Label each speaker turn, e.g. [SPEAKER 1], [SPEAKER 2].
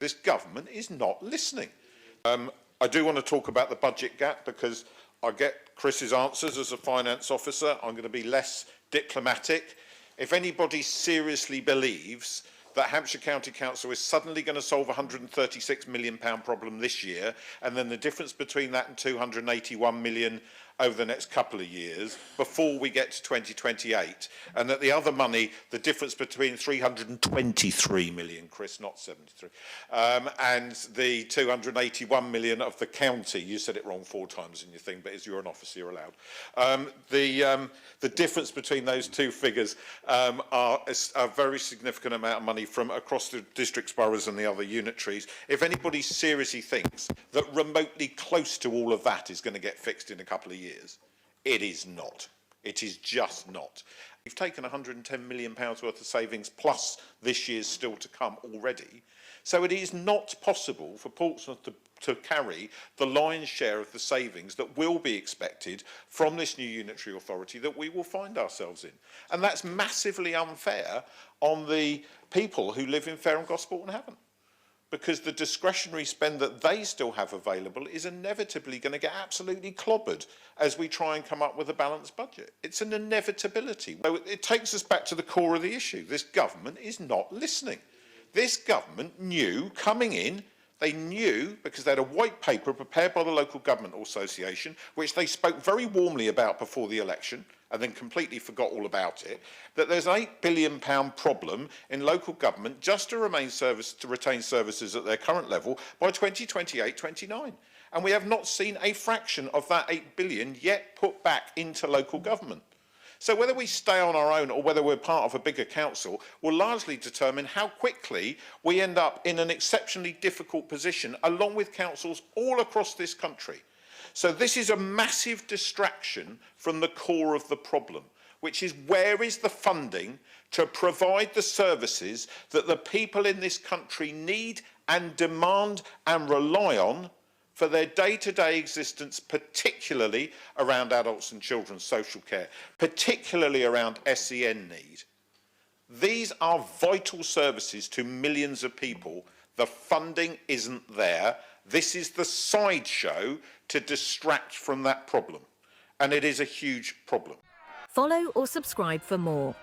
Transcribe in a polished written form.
[SPEAKER 1] This government is not listening. I do want to talk about the budget gap because I get Chris's answers as a finance officer. I'm going to be less diplomatic. If anybody seriously believes that Hampshire County Council is suddenly going to solve a £136 million problem this year, and then the difference between that and 281 million over the next couple of years before we get to 2028, and that the other money, the difference between 323 million, Chris, not 73, and the 281 million of the county, you said it wrong 4 times in your thing, but as you're an officer, you're allowed. The difference between those two figures are a very significant amount of money from across the districts, boroughs and the other unitaries. If anybody seriously thinks that remotely close to all of that is going to get fixed in a couple of years, it is not. It is just not. We've taken £110 million worth of savings plus this year's still to come already. So it is not possible for Portsmouth to carry the lion's share of the savings that will be expected from this new unitary authority that we will find ourselves in. And that's massively unfair on the people who live in Fareham, Gosport and haven't. Because the discretionary spend that they still have available is inevitably going to get absolutely clobbered as we try and come up with a balanced budget. It's an inevitability. So it takes us back to the core of the issue. This government is not listening. This government knew coming in, they knew, because they had a white paper prepared by the Local Government Association, which they spoke very warmly about before the election, and then completely forgot all about it, that there's an £8 billion problem in local government just to retain services at their current level by 2028-29. And we have not seen a fraction of that £8 billion yet put back into local government. So whether we stay on our own or whether we're part of a bigger council will largely determine how quickly we end up in an exceptionally difficult position, along with councils all across this country. So this is a massive distraction from the core of the problem, which is where is the funding to provide the services that the people in this country need and demand and rely on for their day-to-day existence, particularly around adults and children's social care, particularly around SEN need. These are vital services to millions of people. The funding isn't there. This is the sideshow to distract from that problem, and it is a huge problem.
[SPEAKER 2] Follow or subscribe for more.